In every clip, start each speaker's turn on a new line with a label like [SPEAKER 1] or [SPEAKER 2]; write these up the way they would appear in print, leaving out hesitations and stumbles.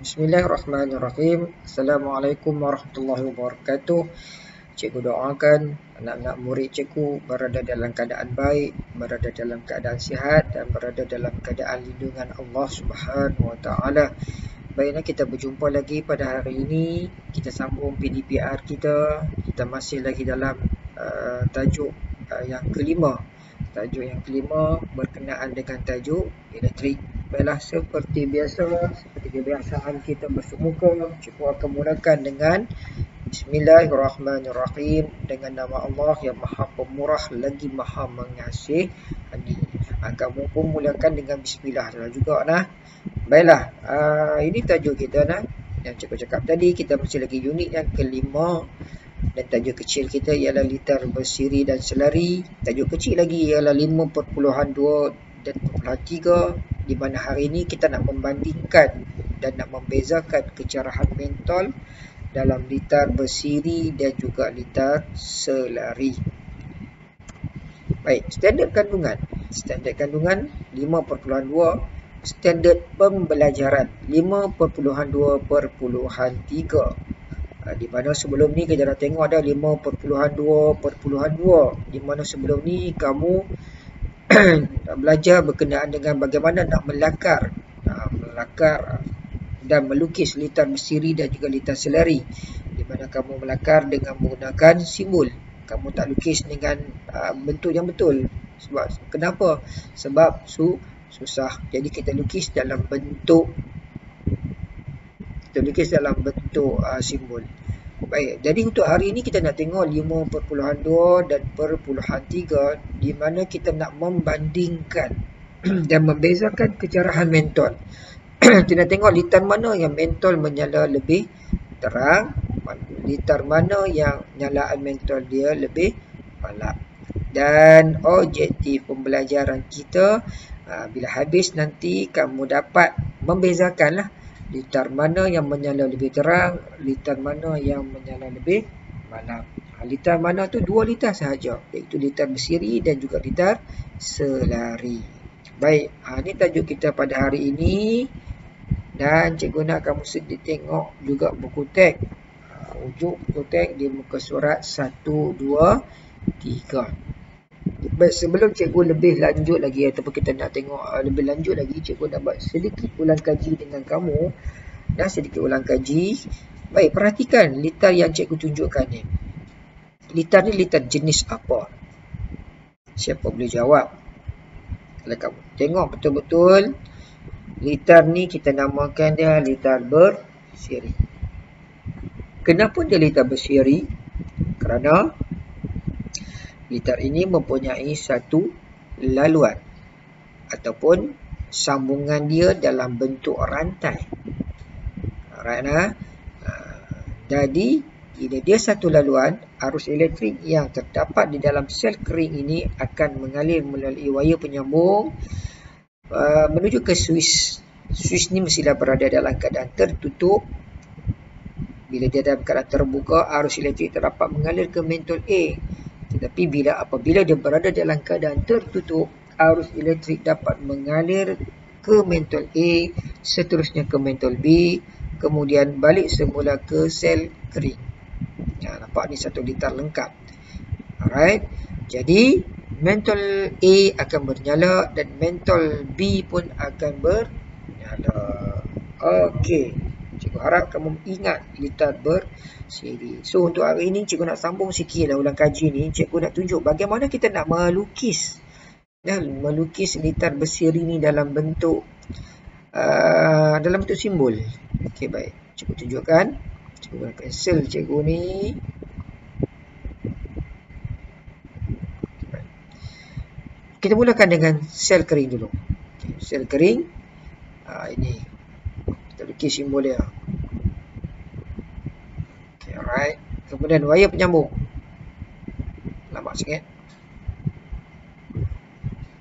[SPEAKER 1] Bismillahirrahmanirrahim. Assalamualaikum warahmatullahi wabarakatuh. Cikgu doakan anak-anak murid cikgu berada dalam keadaan baik, berada dalam keadaan sihat dan berada dalam keadaan lindungan Allah Subhanahu wa taala. Baiklah, kita berjumpa lagi pada hari ini. Kita sambung PDPR kita. Kita masih lagi dalam tajuk yang kelima. Tajuk yang kelima berkenaan dengan tajuk elektrik. Baiklah, seperti biasa, seperti kebiasaan kita bersemuka, cikgu akan mulakan dengan Bismillahirrahmanirrahim, dengan nama Allah yang Maha Pemurah lagi Maha Mengasihani. Kamu pun mulakan dengan Bismillah juga nah. Baiklah, ini tajuk kita nah. Yang cikgu cakap tadi, kita masih lagi unit yang kelima. Dan tajuk kecil kita ialah litar bersiri dan selari. Tajuk kecil lagi ialah 5.2 dan 3, di mana hari ini kita nak membandingkan dan nak membezakan kecerahan mentol dalam litar bersiri dan juga litar selari. Baik, standard kandungan. Standard kandungan 5.2, standard pembelajaran 5.2.3. Di mana sebelum ni kita dah tengok ada 5.2.2, di mana sebelum ni kamu belajar berkenaan dengan bagaimana nak melakar dan melukis litar bersiri dan juga litar selari, di mana kamu melakar dengan menggunakan simbol. Kamu tak lukis dengan bentuk yang betul. Sebab kenapa? Sebab susah. Jadi kita lukis dalam bentuk simbol. Baik, jadi untuk hari ini kita nak tengok 5.2 dan 3, di mana kita nak membandingkan dan membezakan kecerahan mentol. Kita nak tengok litar mana yang mentol menyala lebih terang, litar mana yang nyalaan mentol dia lebih malap. Dan objektif pembelajaran kita, bila habis nanti kamu dapat membezakanlah litar mana yang menyala lebih terang, litar mana yang menyala lebih malap. Litar mana tu? 2 litar sahaja, iaitu litar bersiri dan juga litar selari. Baik, ini tajuk kita pada hari ini. Dan cikgu nak kamu sedih tengok juga buku teks. Ujuk buku teks di muka surat 1, 2, 3. Baik, sebelum cikgu lebih lanjut lagi ataupun kita nak tengok lebih lanjut lagi, cikgu nak buat sedikit ulang kaji dengan kamu. Dan sedikit ulang kaji. Baik, perhatikan litar yang cikgu tunjukkan ni. Litar ni litar jenis apa? Siapa boleh jawab? Kalau kamu tengok betul-betul, litar ni kita namakan dia litar bersiri. Kenapa dia litar bersiri? Kerana litar ini mempunyai satu laluan ataupun sambungan dia dalam bentuk rantai. Alright nah. Jadi bila dia satu laluan, arus elektrik yang terdapat di dalam sel kering ini akan mengalir melalui wayar penyambung menuju ke switch. Switch ni mestilah berada dalam keadaan tertutup. Bila dia dalam keadaan terbuka, arus elektrik terdapat mengalir ke mentol A. Tetapi apabila dia berada dalam keadaan tertutup, arus elektrik dapat mengalir ke mentol A, seterusnya ke mentol B, kemudian balik semula ke sel kering. Nampak ni satu litar lengkap. Alright. Jadi mentol A akan bernyala dan mentol B pun akan bernyala. Okey. Cikgu harap kamu ingat litar bersiri. So untuk hari ini cikgu nak sambung sikit lah ulang kaji ni. Cikgu nak tunjuk bagaimana kita nak melukis litar bersiri ni dalam bentuk simbol. Okey, baik. Cikgu tunjukkan. Cikgu nak pensel cikgu ni. Kita mulakan dengan sel kering dulu. Okay, sel kering. Ini. Kita lukis simbol dia. Okay, alright. Kemudian wayar penyambung. Lambat sikit.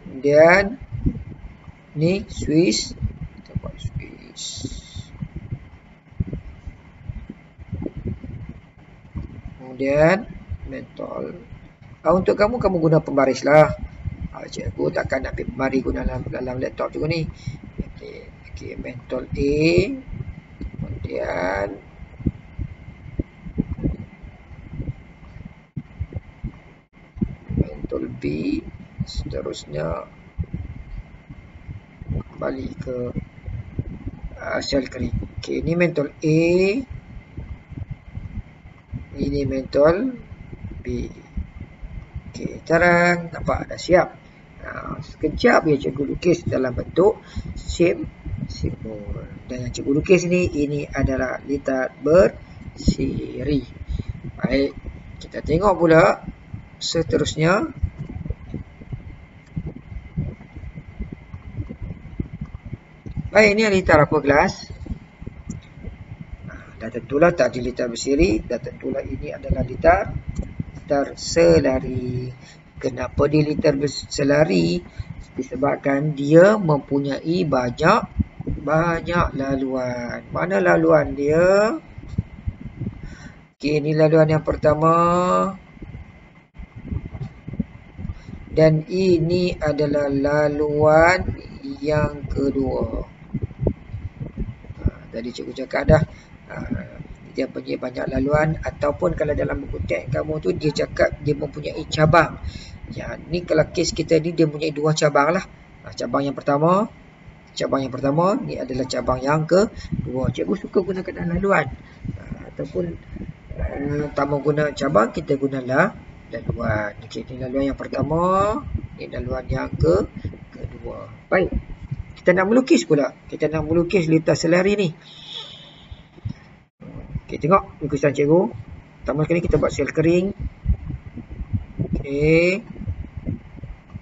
[SPEAKER 1] Kemudian ni switch. Kita buat switch. Kemudian mentol. Untuk kamu guna pembaris lah. Cikgu takkan nak pembaris guna dalam laptop cikgu ni. Okey, mentol A. Kemudian mentol B, seterusnya kembali ke sel kering. Okey, ini mentol A, ini mentol B. Okey, tarang, nampak dah siap. Sekejap je cikgu lukis dalam bentuk shape simbol. Dan yang cikgu lukis ni, ini adalah litar bersiri. Baik, kita tengok pula seterusnya. Baik, ini litar apa kelas? Dah tentulah tak ada litar bersiri, dah tentulah ini adalah litar selari. Kenapa dia litar selari? Disebabkan dia mempunyai banyak laluan. Mana laluan dia? Okey, ini laluan yang pertama. Dan ini adalah laluan yang kedua. Tadi cikgu cakap dah, dia punya banyak laluan, ataupun kalau dalam buku teks kamu tu dia cakap dia mempunyai cabang. Ya, ni kalau kes kita ni dia mempunyai 2 cabang lah. Cabang yang pertama ni adalah cabang yang kedua. Cikgu suka gunakan laluan, ataupun tak guna cabang, kita gunalah laluan. Okey, ni laluan yang pertama, ni laluan yang kedua. Baik, kita nak melukis pula. Kita nak melukis litar selari ni. Okey, tengok lukisan cikgu. Pertama sekali kita buat sel kering. Okey,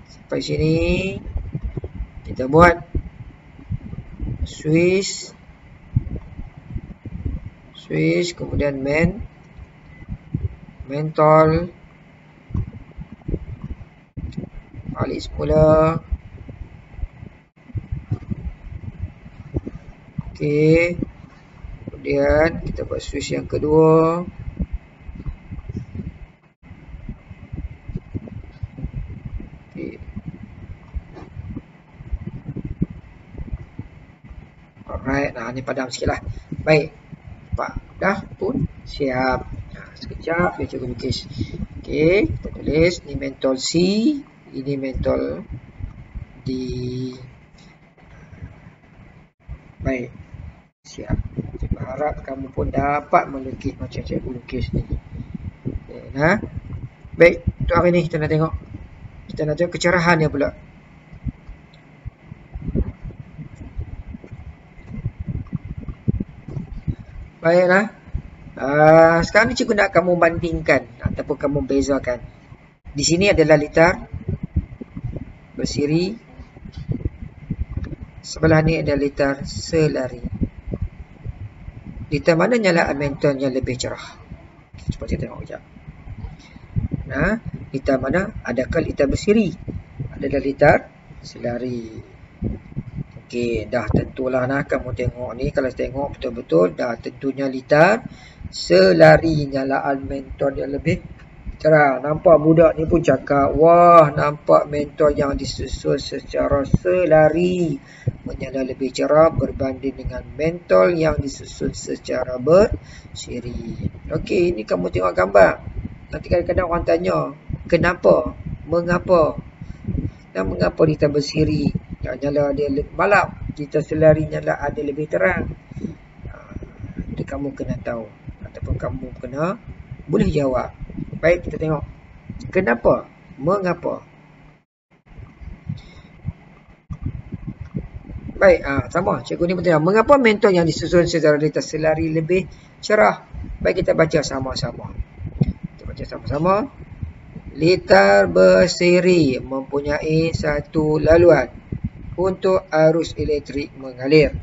[SPEAKER 1] sampai sini kita buat swish, kemudian mentol, balik semula. Okey, kemudian kita buat swish yang kedua. Okey, alright, ni padam sikit lah. Baik, nampak dah pun siap. Sekejap dia cikgu lukis. Okey, kita tulis ni mentol C, ini mentol D. Baik, siap. Cikgu harap kamu pun dapat melukis macam cikgu lukis ni. Okay, baik, untuk hari ni kita nak tengok kecerahan dia pula. Baiklah. Sekarang ni cikgu nak kamu bandingkan ataupun kamu bezakan. Di sini adalah litar bersiri. Sebelah ni adalah litar selari. Litar mana nyalaan mentolnya lebih cerah? Cuba kita tengok sekejap. Litar mana? Adakah litar bersiri? Adalah litar selari. Okey, dah tentulah kamu tengok ni. Kalau tengok betul-betul dah tentunya litar selari, nyalaan mentol yang lebih cerah. Nampak budak ni pun cakap, wah, nampak mentol yang disusun secara selari menyala lebih cerah berbanding dengan mentol yang disusun secara bersiri. Okey, ini kamu tengok gambar. Nanti kadang-kadang orang tanya, kenapa? Mengapa? Dan mengapa litar bersiri nyala dia malap, litar selari nyala ada lebih terang? Itu kamu kena tahu, ataupun kamu kena boleh jawab. Baik, kita tengok kenapa, mengapa. Baik, sama cikgu ni bertanya, mengapa mentol yang disusun secara litar selari lebih cerah? Baik, kita baca sama-sama. Litar bersiri mempunyai satu laluan untuk arus elektrik mengalir.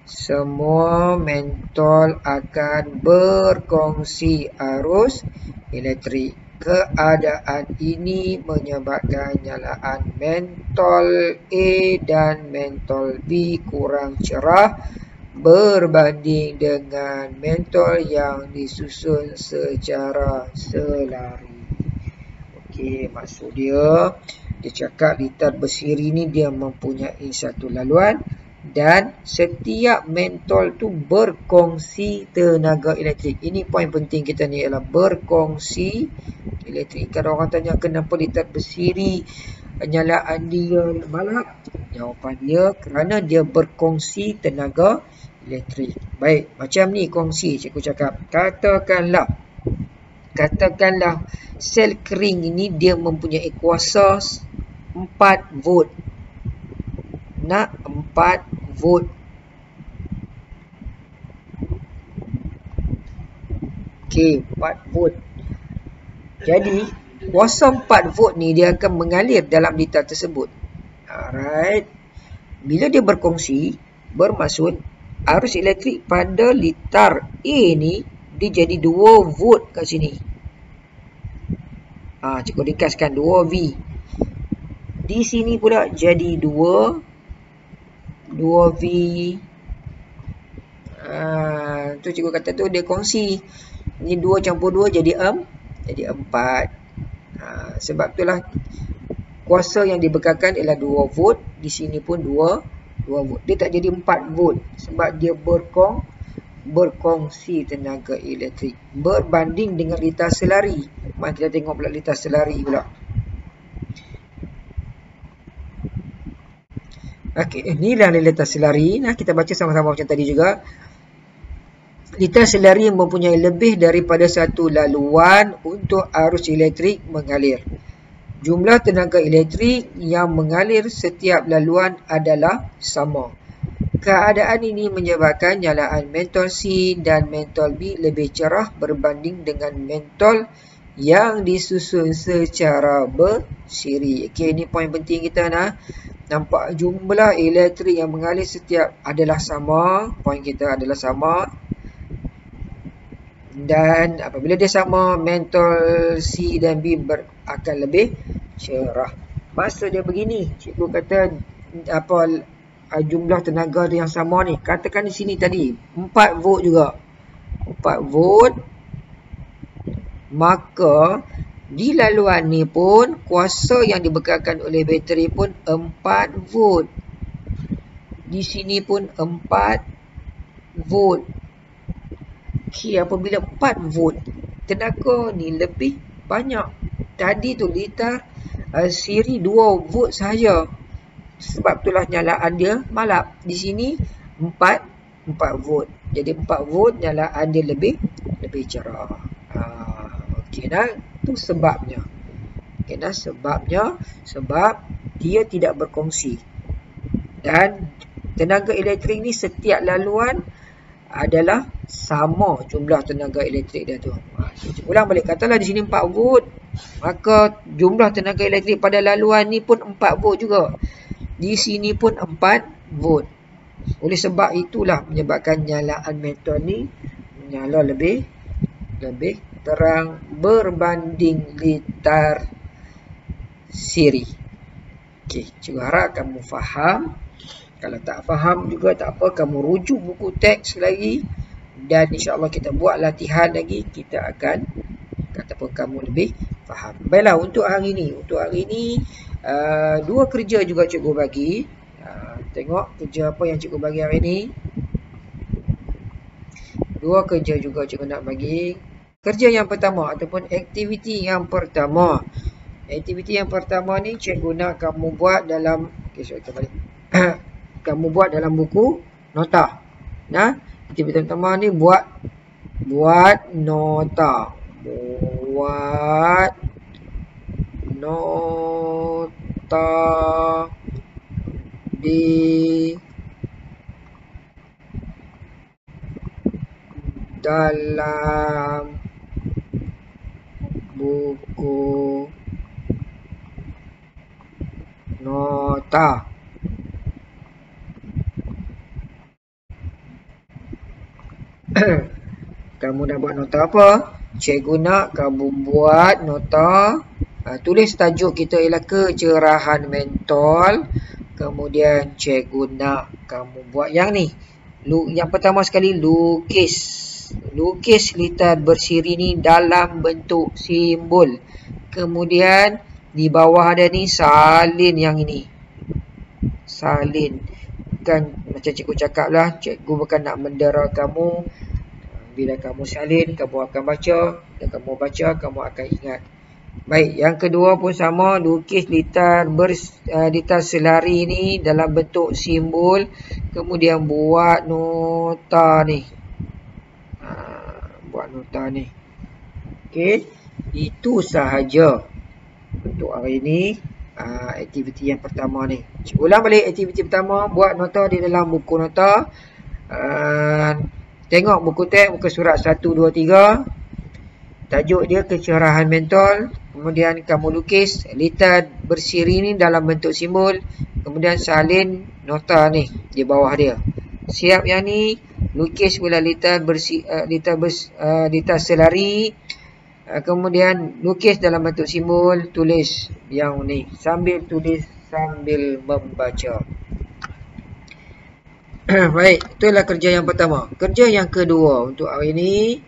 [SPEAKER 1] Semua mentol akan berkongsi arus elektrik. Keadaan ini menyebabkan nyalaan mentol A dan mentol B kurang cerah berbanding dengan mentol yang disusun secara selari. Okey, maksud dia cakap litar bersiri ni dia mempunyai satu laluan dan setiap mentol tu berkongsi tenaga elektrik. Ini poin penting kita ni ialah berkongsi elektrik. Kalau orang tanya kenapa litar bersiri penyalaan dia malap, jawapan dia kerana dia berkongsi tenaga elektrik. Baik, macam ni kongsi cikgu cakap. Katakanlah sel kering ini dia mempunyai kuasa 4 volt. Nak 4 volt. Okey, 4 volt. Jadi, kuasa 4 volt ni dia akan mengalir dalam litar tersebut. Alright. Bila dia berkongsi, bermaksud arus elektrik pada litar A ni dia jadi 2 volt kat sini. Cikgu ringkaskan 2V. Di sini pula jadi 2V. Tu cikgu kata tu dia kongsi. Ini 2 campur 2 jadi 4. Sebab itulah kuasa yang dibekalkan ialah 2 volt. Di sini pun 2 volt. Dia tak jadi 4 volt. Sebab dia berkongsi tenaga elektrik. Berbanding dengan litar selari. Mari kita tengok pula litar selari pula. Okey, inilah litar selari. Nah, kita baca sama-sama macam tadi juga. Litar selari mempunyai lebih daripada satu laluan untuk arus elektrik mengalir. Jumlah tenaga elektrik yang mengalir setiap laluan adalah sama. Keadaan ini menyebabkan nyalaan mentol C dan mentol B lebih cerah berbanding dengan mentol yang disusun secara bersiri. Okey, ini poin penting kita nah. Nampak jumlah elektrik yang mengalir setiap adalah sama. Poin kita adalah sama. Dan apabila dia sama, mentol C dan B akan lebih cerah. Maksud dia begini, cikgu kata jumlah tenaga yang sama ni. Katakan di sini tadi 4 volt juga. 4 volt. Maka di laluan ni pun kuasa yang dibekalkan oleh bateri pun 4 volt. Di sini pun 4 volt. Okey, apabila 4 volt, tenaga ni lebih banyak. Tadi tu litar siri 2 volt sahaja. Sebab itulah nyalaan dia malap. Di sini 4 volt. Jadi 4 volt nyalaan dia lebih cerah. Okey dah, tu sebabnya. Okey dah, sebabnya sebab dia tidak berkongsi. Dan tenaga elektrik ni setiap laluan adalah sama jumlah tenaga elektrik dia tu. Ulang balik, katalah di sini 4 volt, maka jumlah tenaga elektrik pada laluan ni pun 4 volt juga. Di sini pun 4 volt. Oleh sebab itulah menyebabkan nyalaan mentol ni menyala lebih terang berbanding litar siri. Okey, cikgu harap kamu faham. Kalau tak faham juga tak apa, kamu rujuk buku teks lagi dan insya-Allah kita buat latihan lagi, kita akan katakan kamu lebih faham. Baiklah, untuk hari ini dua kerja juga cikgu bagi. Tengok kerja apa yang cikgu bagi hari ini. Dua kerja juga cikgu nak bagi. Kerja yang pertama ataupun aktiviti yang pertama. Aktiviti yang pertama ni cikgu nak kamu buat dalam kamu buat dalam buku nota. Nah, aktiviti pertama ni buat nota. Buat nota di dalam buku nota. Kamu nak buat nota apa? Cikgu nak kamu buat nota. Tulis tajuk kita ialah kecerahan mentol. Kemudian cikgu nak kamu buat yang ni. Yang pertama sekali lukis. Lukis litar bersiri ni dalam bentuk simbol. Kemudian di bawah ada ni salin yang ini. Salin. bukan macam cikgu cakap lah, cikgu bukan nak mendera kamu. Bila kamu salin, kamu akan baca. Dan kamu baca, kamu akan ingat. Baik, yang kedua pun sama. Lukis litar selari ni dalam bentuk simbol. Kemudian buat nota ni. Buat nota ni. Okey, itu sahaja untuk hari ni. Aktiviti yang pertama ni. Ulang balik aktiviti pertama. Buat nota di dalam buku nota. Tengok buku teks, muka surat 1, 2, 3. Tajuk dia kecerahan mentol. Kemudian kamu lukis litar bersiri ni dalam bentuk simbol. Kemudian salin nota ni di bawah dia. Siap yang ni, lukis pula litar selari. Kemudian lukis dalam bentuk simbol, tulis yang ni. Sambil tulis, sambil membaca. Baik, itulah kerja yang pertama. Kerja yang kedua untuk hari ini,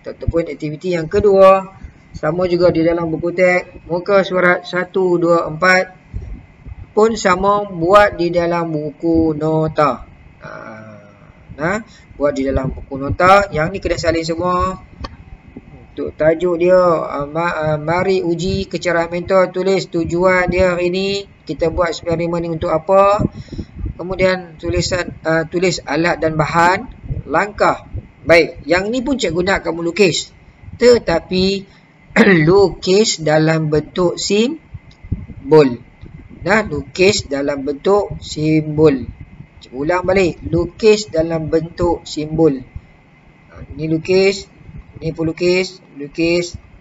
[SPEAKER 1] ataupun aktiviti yang kedua, sama juga di dalam buku teks, muka surat 1, 2, 4 pun sama, buat di dalam buku nota. Buat di dalam buku nota. Yang ni kena salin semua. Untuk tajuk dia, mari uji kecerahan mentol. Tulis tujuan dia hari ni, kita buat eksperimen ni untuk apa. Kemudian tulis alat dan bahan, langkah. Baik, yang ni pun cikgu nak kamu lukis. Tetapi lukis dalam bentuk simbol. Lukis dalam bentuk simbol. Cikgu ulang balik, lukis dalam bentuk simbol. Ni lukis, ni pun lukis,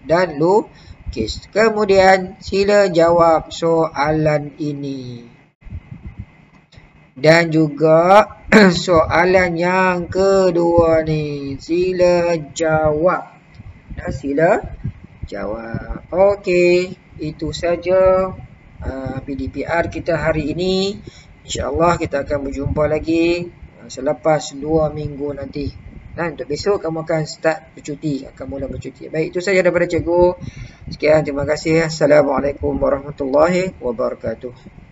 [SPEAKER 1] dan lukis. Kemudian sila jawab soalan ini. Dan juga soalan yang kedua ni, sila jawab. Sila jawab. Okey, itu saja PDPR kita hari ini. InsyaAllah kita akan berjumpa lagi selepas 2 minggu nanti. Untuk besok kamu akan start bercuti, akan mula bercuti. Baik, itu saja daripada cikgu. Sekian, terima kasih. Assalamualaikum warahmatullahi wabarakatuh.